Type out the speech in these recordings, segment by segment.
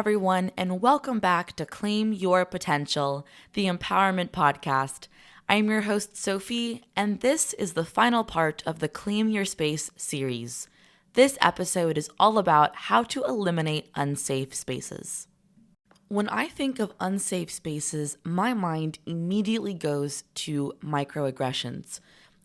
everyone, and welcome back to Claim Your Potential, the Empowerment Podcast. I'm your host, Sofie, and this is the final part of the Claim Your Space series. This episode is all about how to eliminate unsafe spaces. When I think of unsafe spaces, my mind immediately goes to microaggressions.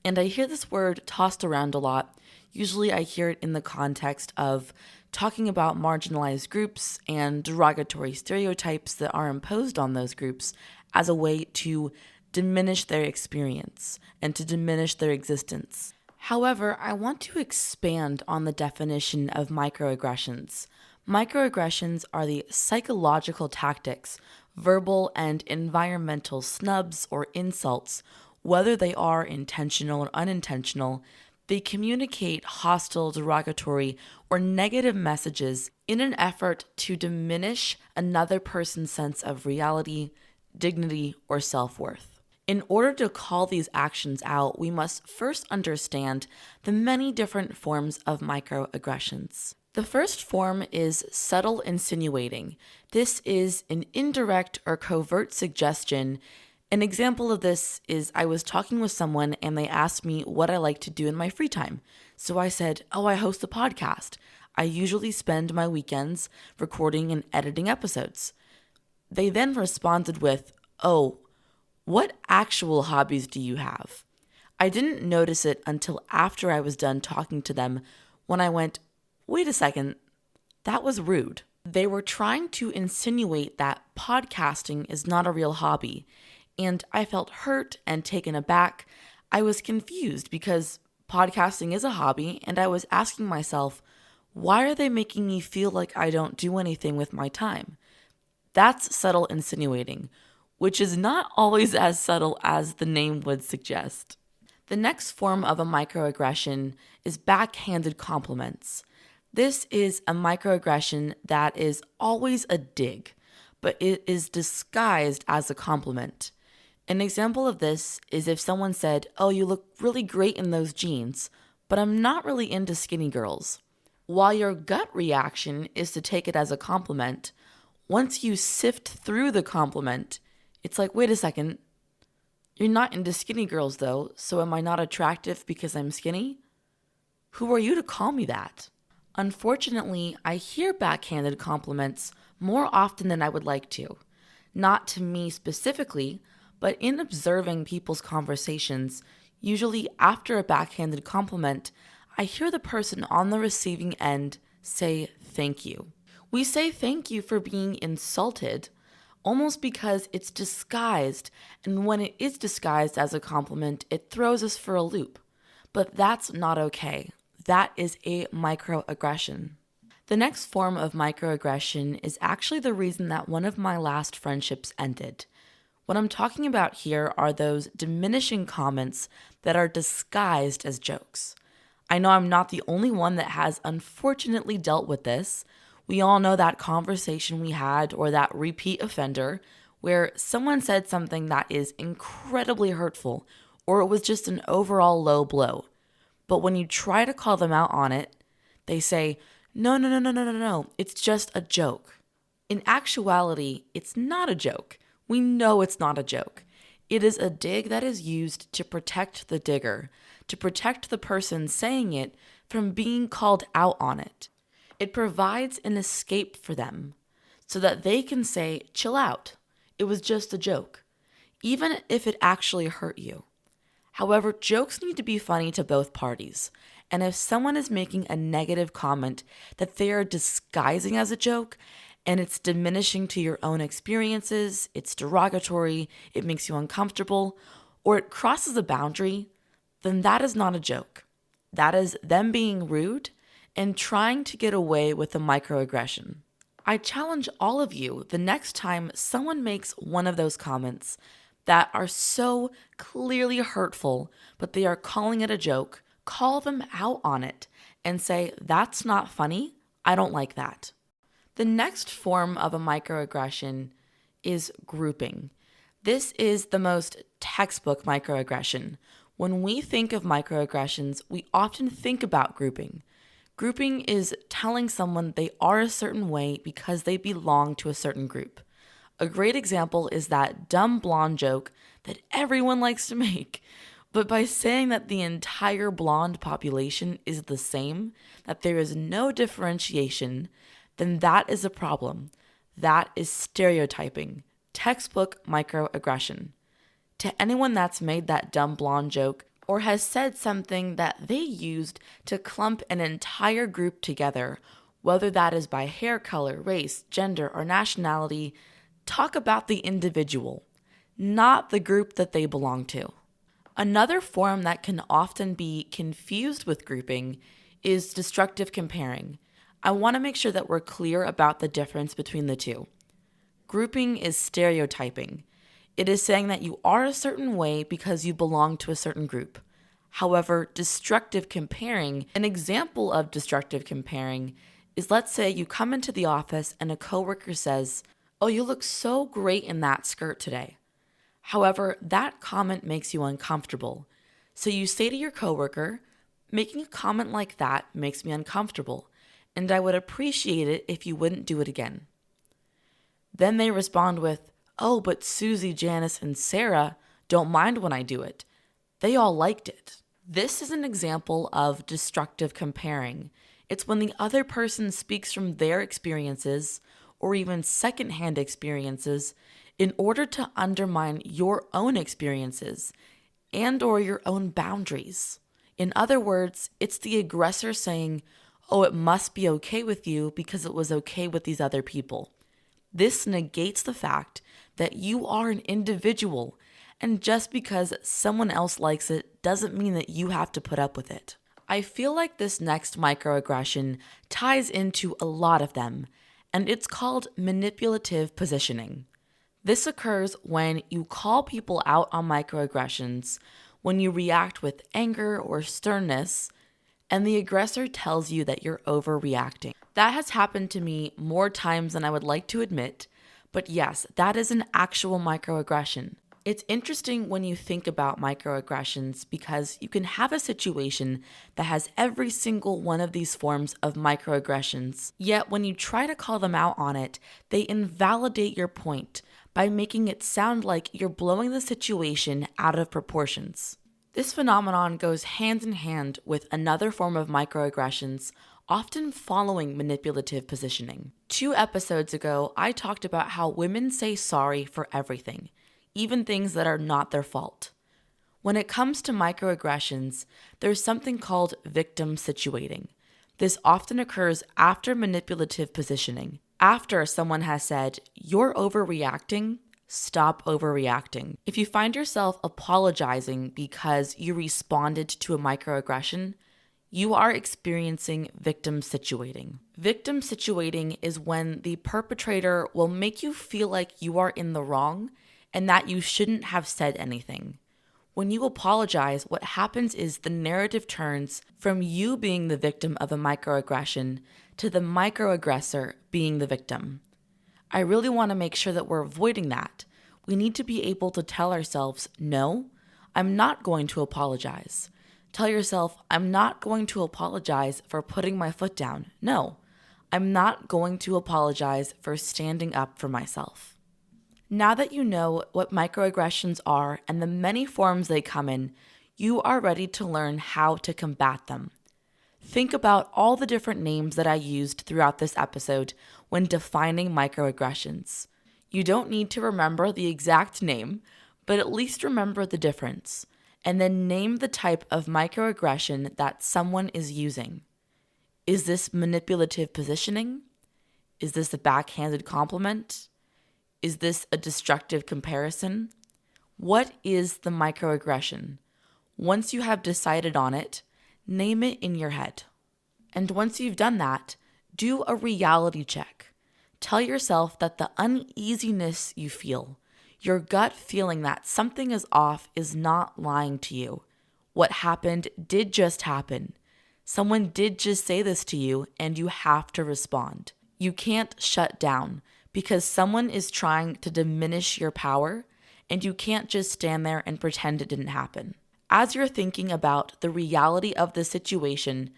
And I hear this word tossed around a lot. Usually I hear it in the context of talking about marginalized groups and derogatory stereotypes that are imposed on those groups as a way to diminish their experience and to diminish their existence. However, I want to expand on the definition of microaggressions. Microaggressions are the psychological tactics, verbal and environmental snubs or insults, whether they are intentional or unintentional. They communicate hostile, derogatory, or negative messages in an effort to diminish another person's sense of reality, dignity, or self-worth. In order to call these actions out, we must first understand the many different forms of microaggressions. The first form is subtle insinuating. This is an indirect or covert suggestion. An example of this is I was talking with someone and they asked me what I like to do in my free time. So I said, I host a podcast. I usually spend my weekends recording and editing episodes. They then responded with, what actual hobbies do you have? I didn't notice it until after I was done talking to them when I went, wait a second, that was rude. They were trying to insinuate that podcasting is not a real hobby. And I felt hurt and taken aback. I was confused because podcasting is a hobby, and I was asking myself, why are they making me feel like I don't do anything with my time? That's subtle insinuating, which is not always as subtle as the name would suggest. The next form of a microaggression is backhanded compliments. This is a microaggression that is always a dig, but it is disguised as a compliment. An example of this is if someone said, you look really great in those jeans, but I'm not really into skinny girls. While your gut reaction is to take it as a compliment, once you sift through the compliment, it's like, wait a second, you're not into skinny girls though, so am I not attractive because I'm skinny? Who are you to call me that? Unfortunately, I hear backhanded compliments more often than I would like to. Not to me specifically, but in observing people's conversations, usually after a backhanded compliment, I hear the person on the receiving end say thank you. We say thank you for being insulted, almost because it's disguised, and when it is disguised as a compliment, it throws us for a loop. But that's not okay. That is a microaggression. The next form of microaggression is actually the reason that one of my last friendships ended. What I'm talking about here are those diminishing comments that are disguised as jokes. I know I'm not the only one that has unfortunately dealt with this. We all know that conversation we had or that repeat offender where someone said something that is incredibly hurtful or it was just an overall low blow. But when you try to call them out on it, they say, no, it's just a joke. In actuality, it's not a joke. We know it's not a joke. It is a dig that is used to protect the digger, to protect the person saying it from being called out on it. It provides an escape for them so that they can say, chill out. It was just a joke, even if it actually hurt you. However, jokes need to be funny to both parties. And if someone is making a negative comment that they are disguising as a joke, and it's diminishing to your own experiences, it's derogatory, it makes you uncomfortable, or it crosses a boundary, then that is not a joke. That is them being rude and trying to get away with a microaggression. I challenge all of you the next time someone makes one of those comments that are so clearly hurtful, but they are calling it a joke, call them out on it and say, that's not funny, I don't like that. The next form of a microaggression is grouping. This is the most textbook microaggression. When we think of microaggressions, we often think about grouping. Grouping is telling someone they are a certain way because they belong to a certain group. A great example is that dumb blonde joke that everyone likes to make. But by saying that the entire blonde population is the same, that there is no differentiation, then that is a problem. That is stereotyping, textbook microaggression. To anyone that's made that dumb blonde joke or has said something that they used to clump an entire group together, whether that is by hair color, race, gender, or nationality, talk about the individual, not the group that they belong to. Another form that can often be confused with grouping is destructive comparing. I want to make sure that we're clear about the difference between the two. Grouping is stereotyping. It is saying that you are a certain way because you belong to a certain group. However, destructive comparing, an example of destructive comparing is, let's say you come into the office and a coworker says, "Oh, you look so great in that skirt today." However, that comment makes you uncomfortable. So you say to your coworker, "Making a comment like that makes me uncomfortable, and I would appreciate it if you wouldn't do it again." Then they respond with, "Oh, but Susie, Janice, and Sarah don't mind when I do it. They all liked it." This is an example of destructive comparing. It's when the other person speaks from their experiences or even secondhand experiences in order to undermine your own experiences and or your own boundaries. In other words, it's the aggressor saying, "Oh, it must be okay with you because it was okay with these other people." This negates the fact that you are an individual, and just because someone else likes it doesn't mean that you have to put up with it. I feel like this next microaggression ties into a lot of them, and it's called manipulative positioning. This occurs when you call people out on microaggressions, when you react with anger or sternness, and the aggressor tells you that you're overreacting. That has happened to me more times than I would like to admit, but yes, that is an actual microaggression. It's interesting when you think about microaggressions because you can have a situation that has every single one of these forms of microaggressions, yet when you try to call them out on it, they invalidate your point by making it sound like you're blowing the situation out of proportions. This phenomenon goes hand in hand with another form of microaggressions, often following manipulative positioning. 2 episodes ago, I talked about how women say sorry for everything, even things that are not their fault. When it comes to microaggressions, there's something called victim situating. This often occurs after manipulative positioning. After someone has said, "You're overreacting," stop overreacting. If you find yourself apologizing because you responded to a microaggression, you are experiencing victim situating. Victim situating is when the perpetrator will make you feel like you are in the wrong and that you shouldn't have said anything. When you apologize, what happens is the narrative turns from you being the victim of a microaggression to the microaggressor being the victim. I really want to make sure that we're avoiding that. We need to be able to tell ourselves, "No, I'm not going to apologize." Tell yourself, "I'm not going to apologize for putting my foot down. No, I'm not going to apologize for standing up for myself." Now that you know what microaggressions are and the many forms they come in, you are ready to learn how to combat them. Think about all the different names that I used throughout this episode when defining microaggressions. You don't need to remember the exact name, but at least remember the difference, and then name the type of microaggression that someone is using. Is this manipulative positioning? Is this a backhanded compliment? Is this a destructive comparison? What is the microaggression? Once you have decided on it, name it in your head. And once you've done that, do a reality check. Tell yourself that the uneasiness you feel, your gut feeling that something is off, is not lying to you. What happened did just happen. Someone did just say this to you, and you have to respond. You can't shut down because someone is trying to diminish your power, and you can't just stand there and pretend it didn't happen. As you're thinking about the reality of the situation,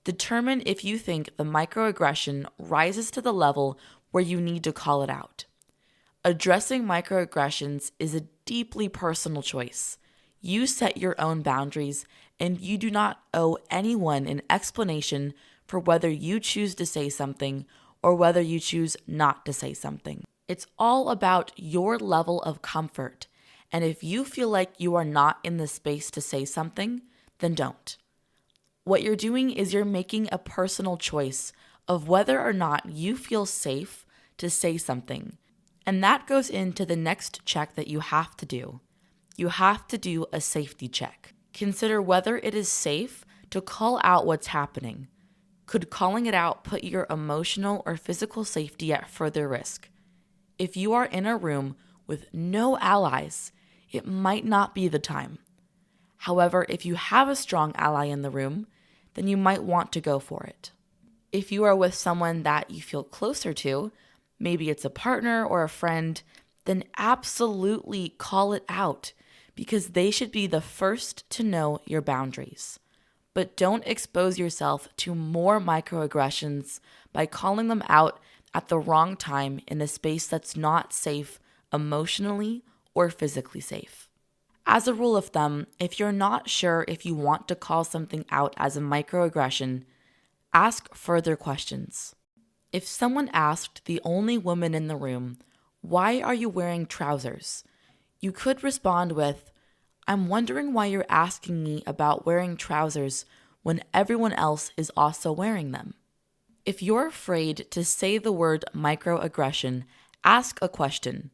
Determine if you think the microaggression rises to the level where you need to call it out. Addressing microaggressions is a deeply personal choice. You set your own boundaries, and you do not owe anyone an explanation for whether you choose to say something or whether you choose not to say something. It's all about your level of comfort, and if you feel like you are not in the space to say something, then don't. What you're doing is you're making a personal choice of whether or not you feel safe to say something. And that goes into the next check that you have to do. You have to do a safety check. Consider whether it is safe to call out what's happening. Could calling it out put your emotional or physical safety at further risk? If you are in a room with no allies, it might not be the time. However, if you have a strong ally in the room, then you might want to go for it. If you are with someone that you feel closer to, maybe it's a partner or a friend, then absolutely call it out because they should be the first to know your boundaries. But don't expose yourself to more microaggressions by calling them out at the wrong time in a space that's not safe emotionally or physically safe. As a rule of thumb, if you're not sure if you want to call something out as a microaggression, ask further questions. If someone asked the only woman in the room, "Why are you wearing trousers?" you could respond with, "I'm wondering why you're asking me about wearing trousers when everyone else is also wearing them." If you're afraid to say the word microaggression, ask a question.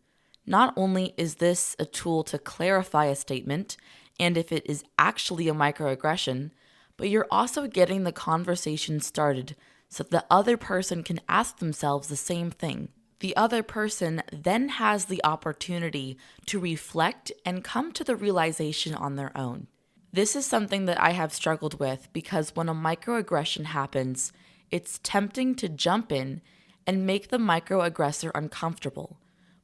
Not only is this a tool to clarify a statement, and if it is actually a microaggression, but you're also getting the conversation started so the other person can ask themselves the same thing. The other person then has the opportunity to reflect and come to the realization on their own. This is something that I have struggled with because when a microaggression happens, it's tempting to jump in and make the microaggressor uncomfortable.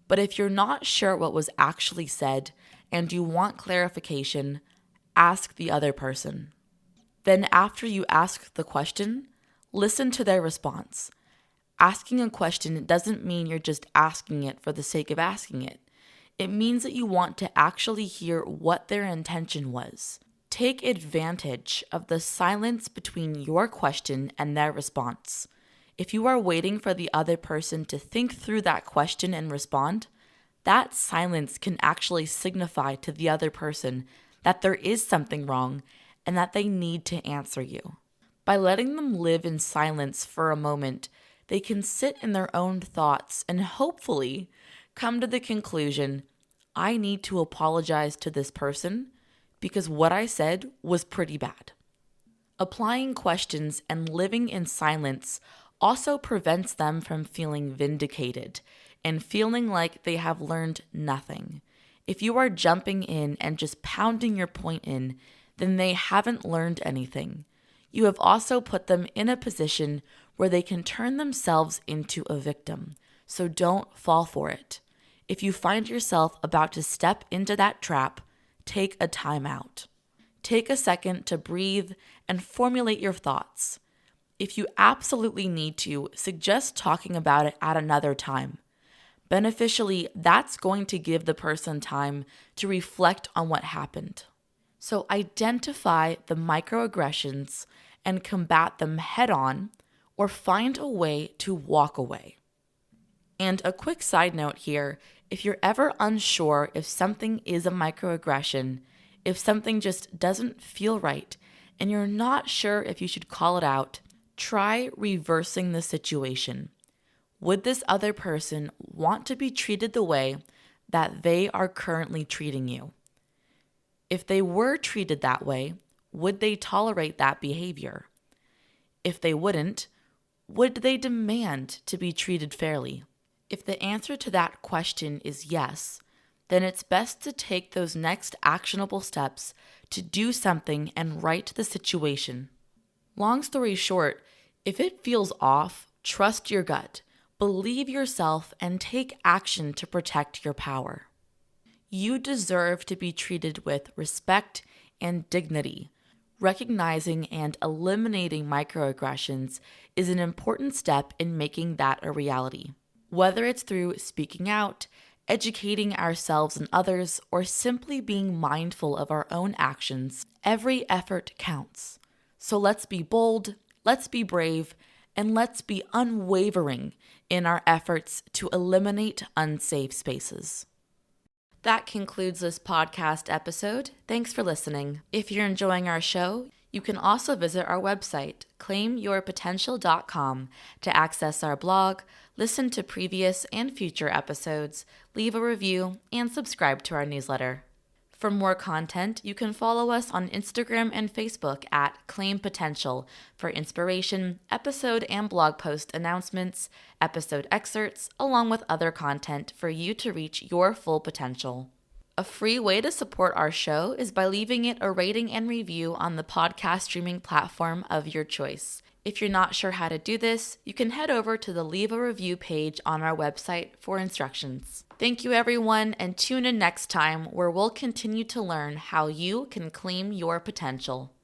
But if you're not sure what was actually said and you want clarification, ask the other person. Then after you ask the question, listen to their response. Asking a question doesn't mean you're just asking it for the sake of asking it. It means that you want to actually hear what their intention was. Take advantage of the silence between your question and their response. If you are waiting for the other person to think through that question and respond, that silence can actually signify to the other person that there is something wrong and that they need to answer you. By letting them live in silence for a moment, they can sit in their own thoughts and hopefully come to the conclusion, I need to apologize to this person because what I said was pretty bad. Applying questions and living in silence also prevents them from feeling vindicated and feeling like they have learned nothing. If you are jumping in and just pounding your point in, then they haven't learned anything. You have also put them in a position where they can turn themselves into a victim, so don't fall for it. If you find yourself about to step into that trap, take a time out. Take a second to breathe and formulate your thoughts. If you absolutely need to, suggest talking about it at another time. Beneficially, that's going to give the person time to reflect on what happened. So identify the microaggressions and combat them head on, or find a way to walk away. And a quick side note here, if you're ever unsure if something is a microaggression, if something just doesn't feel right, and you're not sure if you should call it out, try reversing the situation. Would this other person want to be treated the way that they are currently treating you? If they were treated that way, would they tolerate that behavior? If they wouldn't, would they demand to be treated fairly? If the answer to that question is yes, then it's best to take those next actionable steps to do something and right the situation. Long story short, if it feels off, trust your gut, believe yourself, and take action to protect your power. You deserve to be treated with respect and dignity. Recognizing and eliminating microaggressions is an important step in making that a reality. Whether it's through speaking out, educating ourselves and others, or simply being mindful of our own actions, every effort counts. So let's be bold, let's be brave, and let's be unwavering in our efforts to eliminate unsafe spaces. That concludes this podcast episode. Thanks for listening. If you're enjoying our show, you can also visit our website, claimyourpotential.com, to access our blog, listen to previous and future episodes, leave a review, and subscribe to our newsletter. For more content, you can follow us on Instagram and Facebook at Claim Potential for inspiration, episode and blog post announcements, episode excerpts, along with other content for you to reach your full potential. A free way to support our show is by leaving it a rating and review on the podcast streaming platform of your choice. If you're not sure how to do this, you can head over to the Leave a Review page on our website for instructions. Thank you, everyone, and tune in next time where we'll continue to learn how you can claim your potential.